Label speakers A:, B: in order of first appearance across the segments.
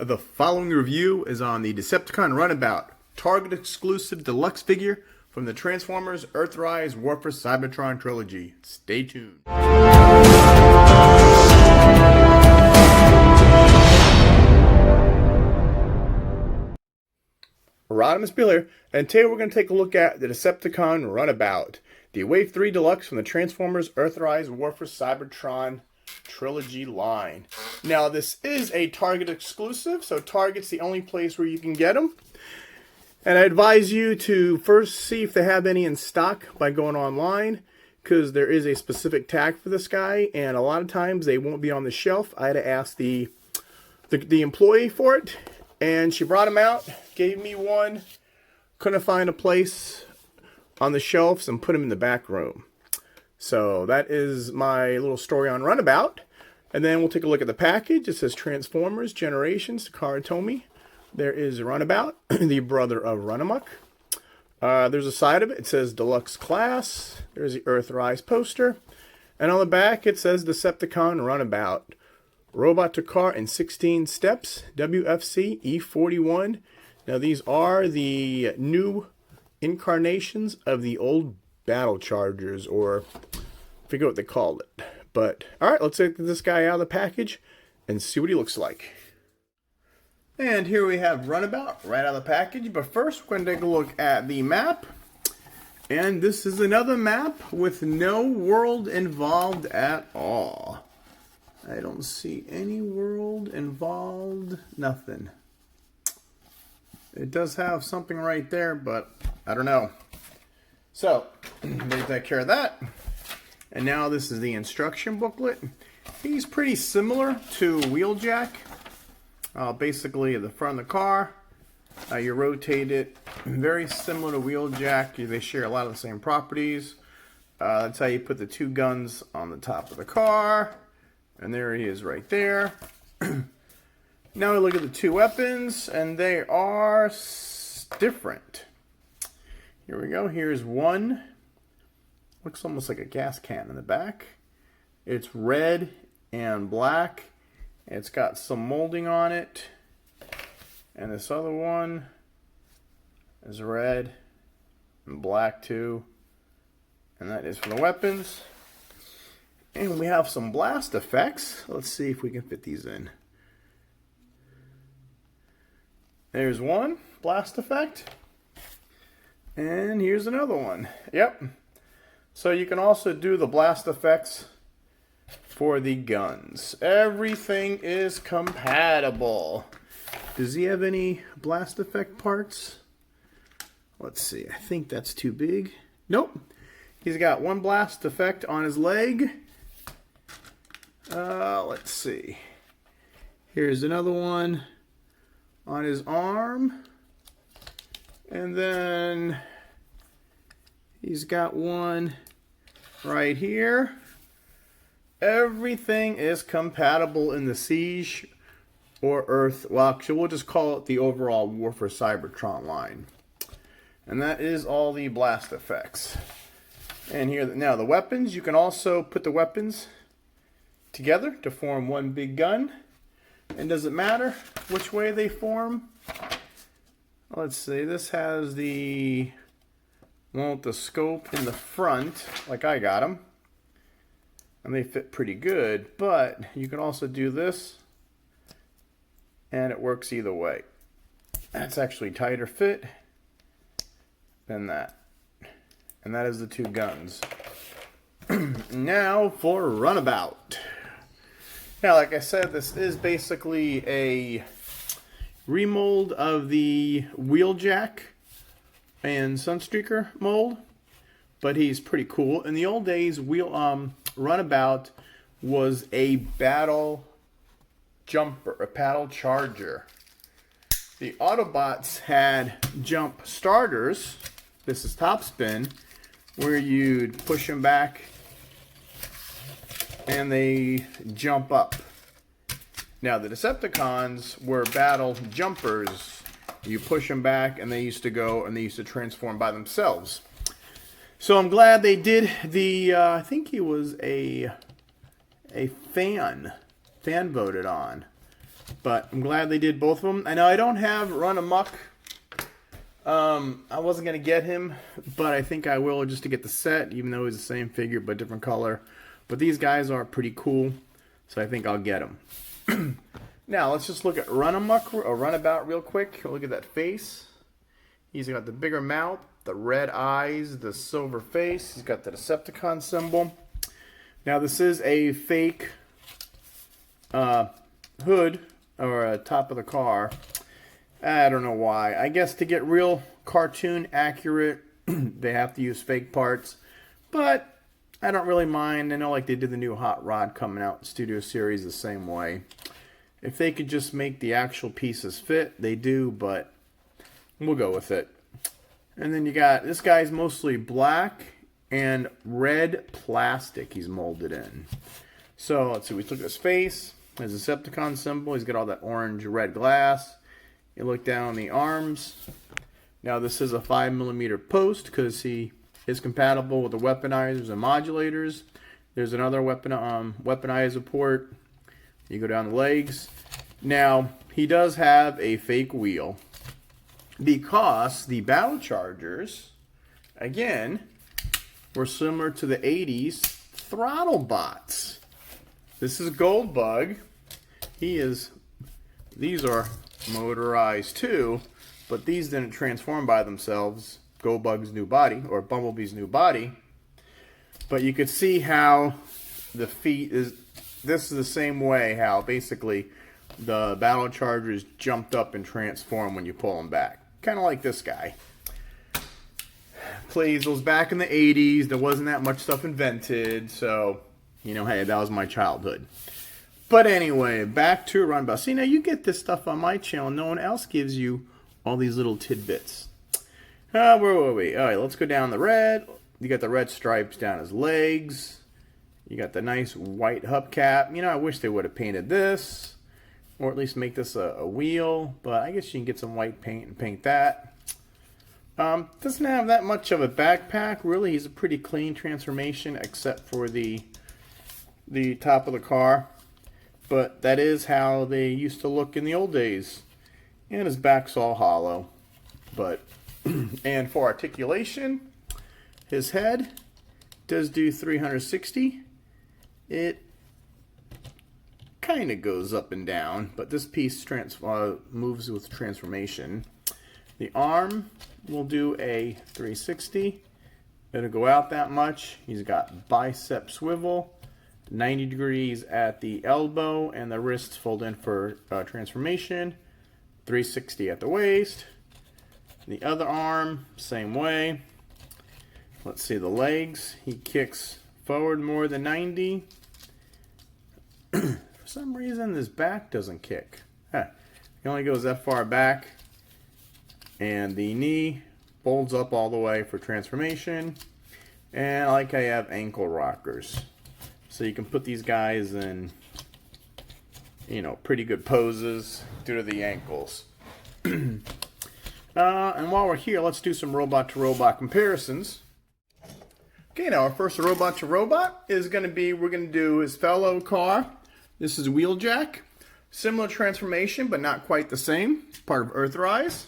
A: The following review is on the Decepticon Runabout, Target exclusive deluxe figure from the Transformers Earthrise War For Cybertron Trilogy. Stay tuned. Rodimusbill here, and today we're going to take a look at the Decepticon Runabout, the Wave 3 Deluxe from the Transformers Earthrise War For Cybertron Trilogy line. Now, this is a Target exclusive, so Target's the only place where you can get them. And I advise you to first see if they have any in stock by going online, because there is a specific tag for this guy, and a lot of times they won't be on the shelf. I had to ask the employee for it, and she brought him out, gave me one, couldn't find a place on the shelves, and put him in the back room. So that is my little story on Runabout. And then we'll take a look at the package. It says Transformers Generations, Takara Tomy. There is Runabout, the brother of Runamuck. There's a side of it. It says Deluxe Class. There's the Earthrise poster. And on the back it says Decepticon Runabout. Robot to car in 16 steps. WFC E41. Now these are the new incarnations of the old Battle Chargers, or I forget what they called it. But alright, let's take this guy out of the package and see what he looks like. And here we have Runabout right out of the package. But first we're going to take a look at the map. And this is another map with no world involved at all. I don't see any world involved. Nothing. It does have something right there, but I don't know. So, they take care of that. And now this is the instruction booklet. He's pretty similar to Wheeljack. Basically, at the front of the car, you rotate it. Very similar to Wheeljack. They share a lot of the same properties. That's how you put the two guns on the top of the car. And there he is right there. Now we look at the two weapons, and they are different. Here we go. Here's one. Looks almost like a gas can in the back. It's red and black. It's got some molding on it. And this other one is red and black too. And that is for the weapons. And we have some blast effects. Let's see if we can fit these in. There's one blast effect. And here's another one. Yep. So you can also do the blast effects for the guns. Everything is compatible. Does he have any blast effect parts? Let's see. I think that's too big. Nope. He's got one blast effect on his leg. Let's see. Here's another one on his arm. And then he's got one right here. Everything is compatible in the Siege or Earth. Well, actually, we'll just call it the overall War For Cybertron line. And that is all the blast effects. And here, now the weapons. You can also put the weapons together to form one big gun. And doesn't matter which way they form. Let's see, this has the one with the scope in the front, like I got them. And they fit pretty good, but you can also do this, and it works either way. That's actually tighter fit than that. And that is the two guns. Now for Runabout. Now, like I said, this is basically a remold of the Wheeljack and Sunstreaker mold, but he's pretty cool. In the old days, Runabout was a battle jumper, a battle charger. The Autobots had jump starters. This is top spin, where you'd push them back and they jump up. Now the Decepticons were battle jumpers. You push them back and they used to go and they used to transform by themselves. So I'm glad they did the, I think he was a fan voted on. But I'm glad they did both of them. I know I don't have Run Amok. I wasn't going to get him, but I think I will just to get the set, even though it's the same figure but different color. But these guys are pretty cool, so I think I'll get them. Now, let's just look at Run Amok or Runabout real quick. Look at that face. He's got the bigger mouth, the red eyes, the silver face. He's got the Decepticon symbol. Now, this is a fake hood or top of the car. I don't know why. I guess to get real cartoon accurate, they have to use fake parts. But I don't really mind. I know like they did the new Hot Rod coming out, Studio Series the same way. If they could just make the actual pieces fit, they do, but we'll go with it. And then you got, this guy's mostly black and red plastic he's molded in. So let's see, we look at his face. There's a Decepticon symbol. He's got all that orange red glass. You look down the arms. Now this is a 5mm post because he is compatible with the weaponizers and modulators. There's another weaponizer port. You go down the legs. Now he does have a fake wheel because the battle chargers, again, were similar to the 80s throttle bots. This is Goldbug. These are motorized too, but these didn't transform by themselves. Goldbug's new body, or Bumblebee's new body. But you could see how the feet is, this is the same way how basically the battle chargers jumped up and transformed when you pull them back. Kind of like this guy. Please, it was back in the 80s. There wasn't that much stuff invented, so, you know, hey, that was my childhood. But anyway, back to Runabout. See, now you get this stuff on my channel. No one else gives you all these little tidbits. Where were we? All right, let's go down the red. You got the red stripes down his legs. You got the nice white hubcap. You know, I wish they would have painted this, or at least make this a wheel. But I guess you can get some white paint and paint that. Doesn't have that much of a backpack. Really, he's a pretty clean transformation, except for the top of the car. But that is how they used to look in the old days. And his back's all hollow. But and for articulation, his head does do 360. It kind of goes up and down, but this piece moves with transformation. The arm will do a 360. It'll go out that much. He's got bicep swivel. 90 degrees at the elbow, and the wrists fold in for transformation. 360 at the waist. The other arm, same way. Let's see the legs. He kicks forward more than 90. For some reason, this back doesn't kick. He only goes that far back. And the knee folds up all the way for transformation. And like I have ankle rockers. So you can put these guys in, you know, pretty good poses due to the ankles. And while we're here, let's do some robot-to-robot comparisons. Okay, now our first robot-to-robot is going to be, we're going to do his fellow car. This is Wheeljack. Similar transformation, but not quite the same. It's part of Earthrise.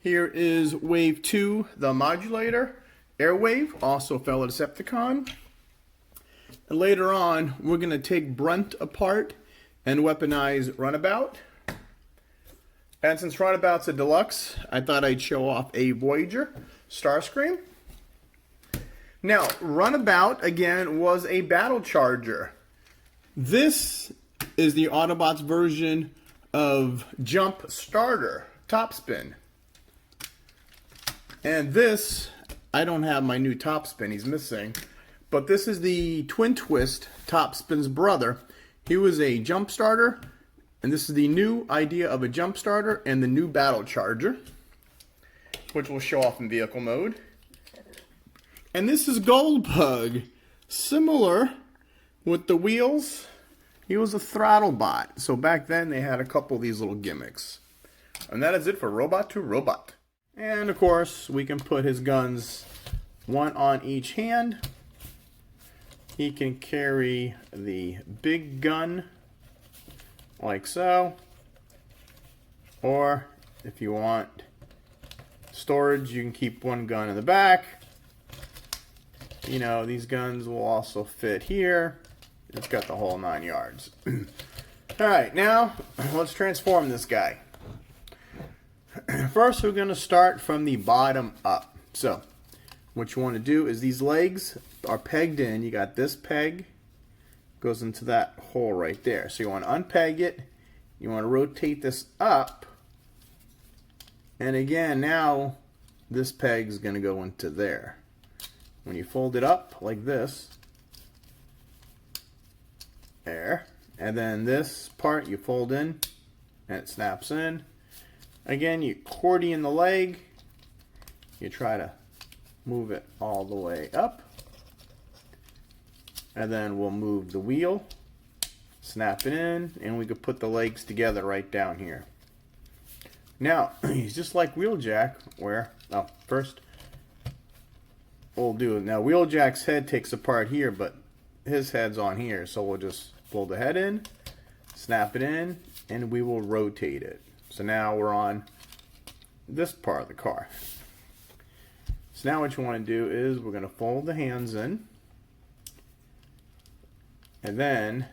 A: Here is Wave 2, the modulator. Airwave, also fellow Decepticon. And later on, we're going to take Brunt apart and weaponize Runabout. And since Runabout's a deluxe, I thought I'd show off a Voyager Starscream. Now, Runabout, again, was a battle charger. This is the Autobots version of Jump Starter, Topspin. And this, I don't have my new Topspin, he's missing. But this is the Twin Twist Topspin's brother. He was a jump starter, and this is the new idea of a jump starter and the new battle charger, which we'll show off in vehicle mode. And this is Goldbug, similar with the wheels. He was a throttle bot, so back then they had a couple of these little gimmicks. And that is it for Robot to Robot. And of course, we can put his guns one on each hand. He can carry the big gun like so. Or if you want storage, you can keep one gun in the back. You know, these guns will also fit here. It's got the whole 9 yards. Alright, now let's transform this guy. First, we're going to start from the bottom up. So, what you want to do is these legs are pegged in. You got this peg, goes into that hole right there. So you want to unpeg it. You want to rotate this up. And again, now this peg is going to go into there. When you fold it up like this, there, and then this part you fold in and it snaps in. Again, you accordion the leg, you try to move it all the way up, and then we'll move the wheel, snap it in, and we could put the legs together right down here. Now, he's just like Wheeljack, where, oh, first we'll do it. Now, Wheeljack's head takes a part here, but his head's on here, so we'll just fold the head in, snap it in, and we will rotate it. So now we're on this part of the car. So now what you want to do is we're going to fold the hands in, and then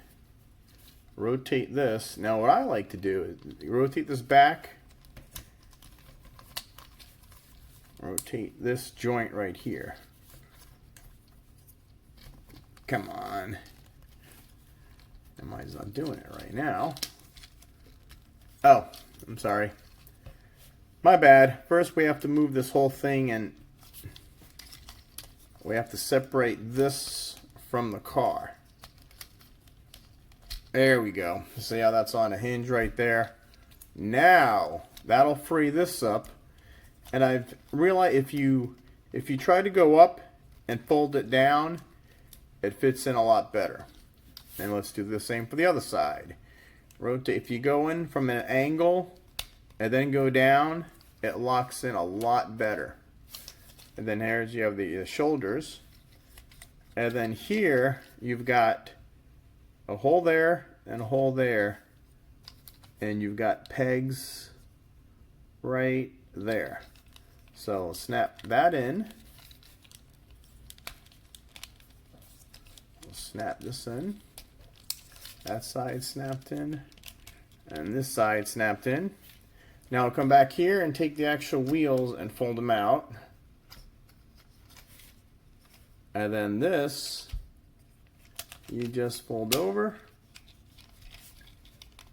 A: rotate this. Now what I like to do is rotate this back, rotate this joint right here. Come on. Mine's not doing it right now. Oh, I'm sorry. My bad. First we have to move this whole thing, and we have to separate this from the car. There we go. See how that's on a hinge right there? Now that'll free this up. And I've realized if you try to go up and fold it down, it fits in a lot better. And let's do the same for the other side. Rotate. If you go in from an angle and then go down, it locks in a lot better. And then here's you have the shoulders. And then here you've got a hole there and a hole there. And you've got pegs right there. So snap that in. We'll snap this in. That side snapped in, and this side snapped in. Now I'll come back here and take the actual wheels and fold them out. And then this, you just fold over,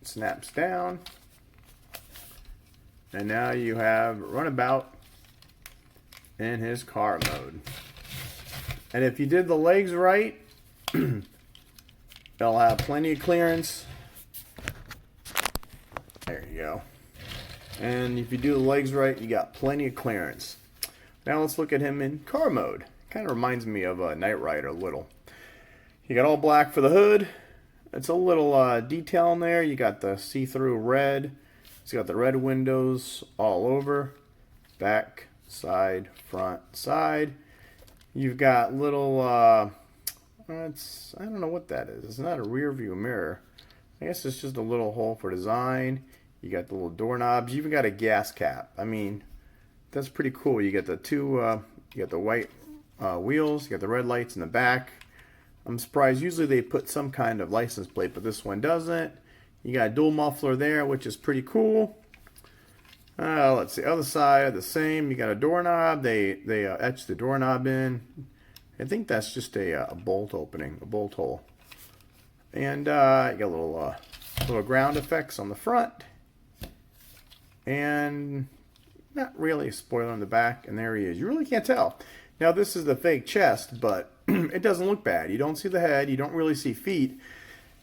A: it snaps down, and now you have Runabout in his car mode. And if you did the legs right, they'll have plenty of clearance. There you go. And if you do the legs right, you got plenty of clearance. Now let's look at him in car mode. Kind of reminds me of a Knight Rider a little. You got all black for the hood. It's a little detail in there. You got the see-through red. It's got the red windows all over. Back, side, front, side. You've got little... I don't know what that is. It's not a rear view mirror. I guess it's just a little hole for design. You got the little doorknobs. You even got a gas cap. I mean, that's pretty cool. You got the two, you got the white wheels. You got the red lights in the back. I'm surprised. Usually they put some kind of license plate, but this one doesn't. You got a dual muffler there, which is pretty cool. Let's see. Other side, the same. You got a doorknob. They etched the doorknob in. I think that's just a bolt opening, a bolt hole. And you got a little ground effects on the front. And not really a spoiler on the back. And there he is. You really can't tell. Now this is the fake chest, but it doesn't look bad. You don't see the head. You don't really see feet.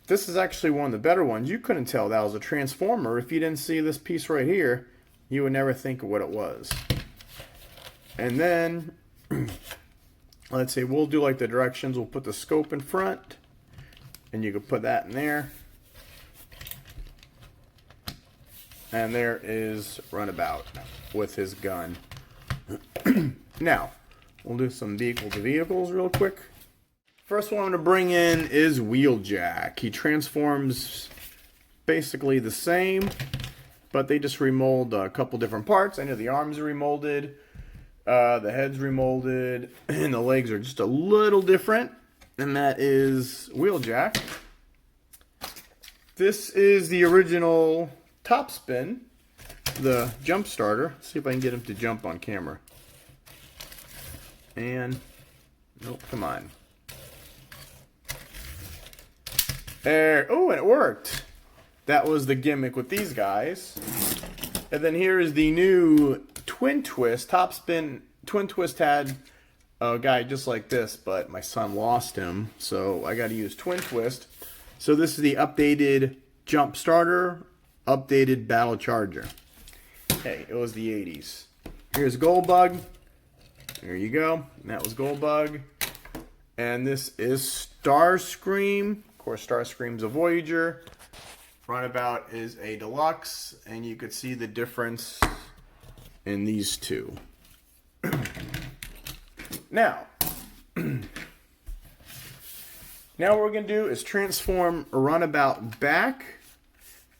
A: This is actually one of the better ones. You couldn't tell that was a transformer. If you didn't see this piece right here, you would never think of what it was. And then... let's say we'll do like the directions. We'll put the scope in front, and you can put that in there. And there is Runabout with his gun. Now, we'll do some vehicle to vehicles real quick. First one I'm going to bring in is Wheeljack. He transforms basically the same, but they just remold a couple different parts. I know the arms are remolded, the head's remolded, and the legs are just a little different. And that is Wheeljack. This is the original top spin, the jump starter. Let's see if I can get him to jump on camera. And nope, come on. There. Oh, and it worked. That was the gimmick with these guys. And then here is the new Twin Twist. Top spin Twin Twist had a guy just like this, but my son lost him, so I got to use Twin Twist. So this is the updated jump starter, updated battle charger. Hey, it was the 80s. Here's Goldbug. There you go. And that was Goldbug. And this is Starscream. Of course, Starscream's a Voyager. Runabout is a Deluxe, and you could see the difference in these two. Now what we're going to do is transform Runabout back,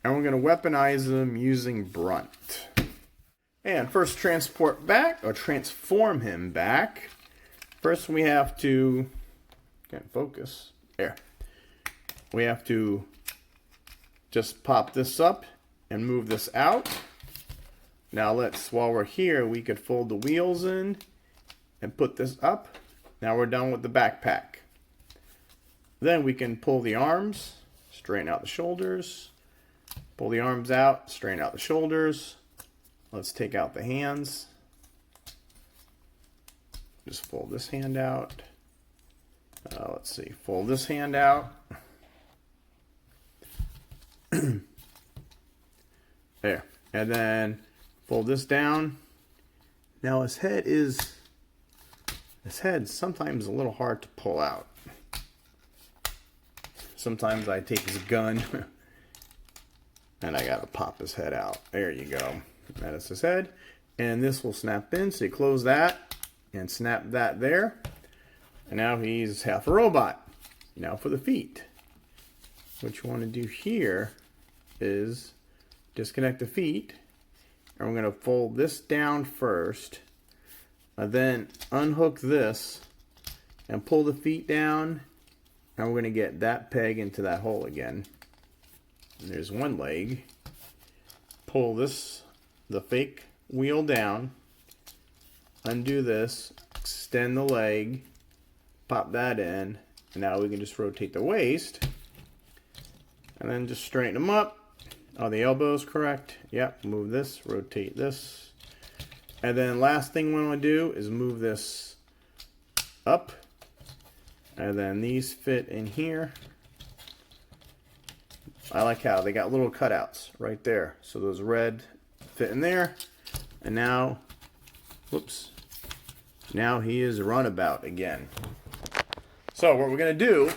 A: and we're going to weaponize them using Brunt. And first, transport back, or transform him back. First, we have to, can't focus, there. We have to just pop this up and move this out. Now let's, while we're here, we could fold the wheels in and put this up. Now we're done with the backpack. Then we can pull the arms, straighten out the shoulders, pull the arms out, straighten out the shoulders. Let's take out the hands. Just fold this hand out. Let's see, fold this hand out. There, and then fold this down. Now his head's sometimes a little hard to pull out. Sometimes I take his gun and I gotta pop his head out. There you go. That is his head. And this will snap in, so you close that and snap that there. And now he's half a robot. Now for the feet. What you want to do here is disconnect the feet. And we're going to fold this down first. And then unhook this and pull the feet down. And we're going to get that peg into that hole again. And there's one leg. Pull this, the fake wheel down. Undo this. Extend the leg. Pop that in. And now we can just rotate the waist. And then just straighten them up. Are the elbows correct? Yep. Move this. Rotate this. And then last thing we want to do is move this up. And then these fit in here. I like how they got little cutouts right there. So those red fit in there. And now, whoops. Now he is Runabout again. So what we're going to do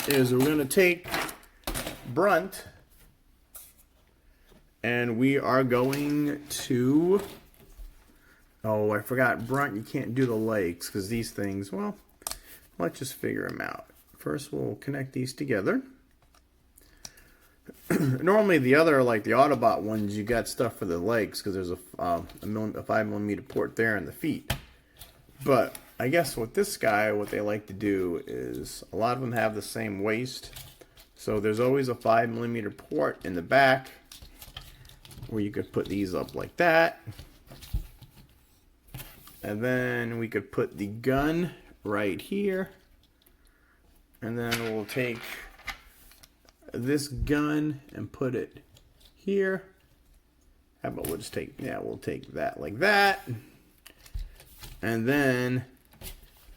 A: is we're going to take Brunt. And we are going to... Oh, I forgot. Brunt, you can't do the legs because these things, well, let's just figure them out. First, we'll connect these together. Normally, the other, like the Autobot ones, you got stuff for the legs because there's a 5mm port there in the feet. But I guess with this guy, what they like to do is a lot of them have the same waist. So there's always a 5mm port in the back where you could put these up like that. And then we could put the gun right here. And then we'll take this gun and put it here. How about we'll just take, yeah, we'll take that like that. And then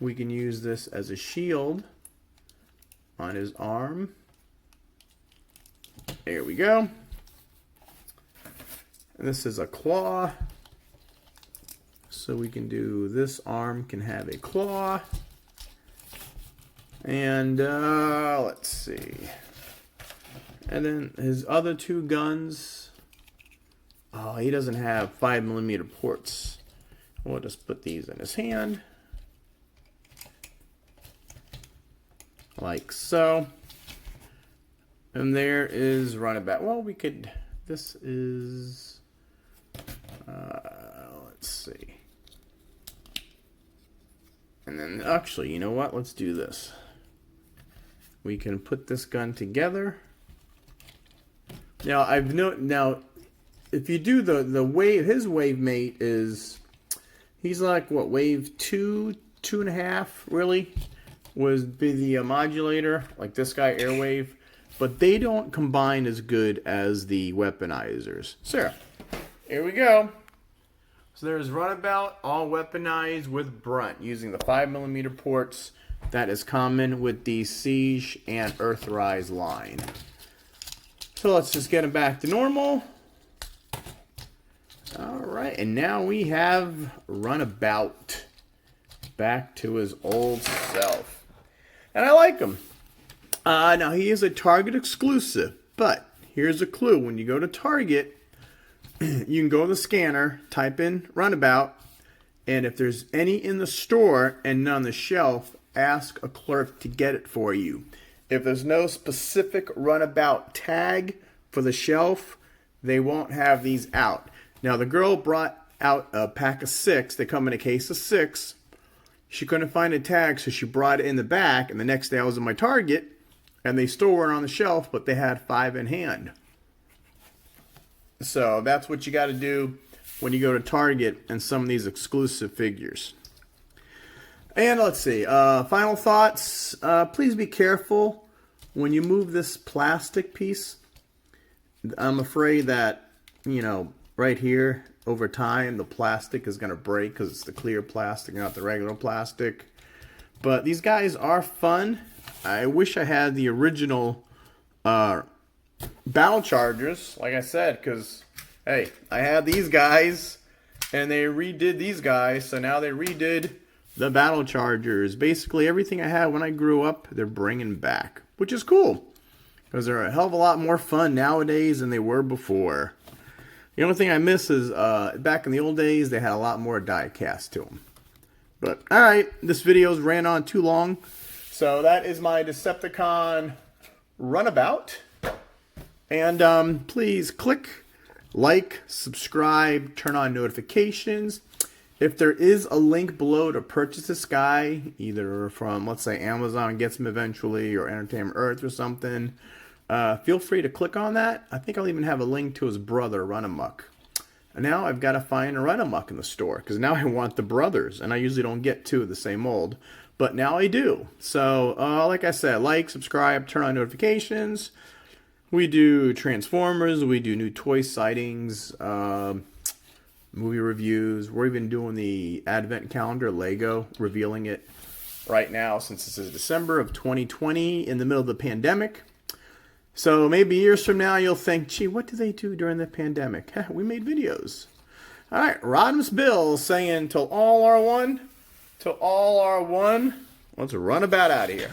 A: we can use this as a shield on his arm. There we go. And this is a claw. So we can do, this arm can have a claw. And let's see. And then his other two guns. Oh, he doesn't have 5mm ports. We'll just put these in his hand. Like so. And there is Runabout. Well, we could... This is... let's see. And then, actually, you know what? Let's do this. We can put this gun together. Now, now, if you do the wave, his wave mate is... He's like, what, wave 2, 2.5, really? Would be the modulator, like this guy, Airwave. But they don't combine as good as the weaponizers. So, here we go. So there's Runabout, all weaponized with brunt, using the 5mm ports that is common with the Siege and Earthrise line. So let's just get him back to normal. Alright, and now we have Runabout back to his old self. And I like him. Now, he is a Target exclusive, but here's a clue. When you go to Target, you can go to the scanner, type in Runabout, and if there's any in the store and none on the shelf, ask a clerk to get it for you. If there's no specific Runabout tag for the shelf, they won't have these out. Now, the girl brought out a pack of 6. They come in a case of 6. She couldn't find a tag, so she brought it in the back, and the next day I was in my Target, and they still weren't on the shelf, but they had 5 in hand. So that's what you got to do when you go to Target and some of these exclusive figures. And let's see, final thoughts. Please be careful when you move this plastic piece. I'm afraid that, you know, right here, over time, the plastic is going to break because it's the clear plastic, not the regular plastic. But these guys are fun. I wish I had the original Battle Chargers, like I said, because, hey, I had these guys, and they redid these guys, so now they redid the Battle Chargers. Basically, everything I had when I grew up, they're bringing back, which is cool, because they're a hell of a lot more fun nowadays than they were before. The only thing I miss is, back in the old days, they had a lot more die cast to them. But, alright, this video's ran on too long. So that is my Decepticon Runabout. And please click, like, subscribe, turn on notifications. If there is a link below to purchase this guy, either from, let's say, Amazon gets him eventually, or Entertainment Earth or something, feel free to click on that. I think I'll even have a link to his brother, Runamuck. And now I've got to find a Runamuck in the store, because now I want the brothers, and I usually don't get 2 of the same mold. But now I do. So, like I said, like, subscribe, turn on notifications. We do Transformers. We do new toy sightings, movie reviews. We're even doing the Advent calendar, Lego, revealing it right now since this is December of 2020 in the middle of the pandemic. So maybe years from now you'll think, gee, what did they do during the pandemic? We made videos. All right, Rodimusbill saying, till all are one. To all are one. Let's run about out of here.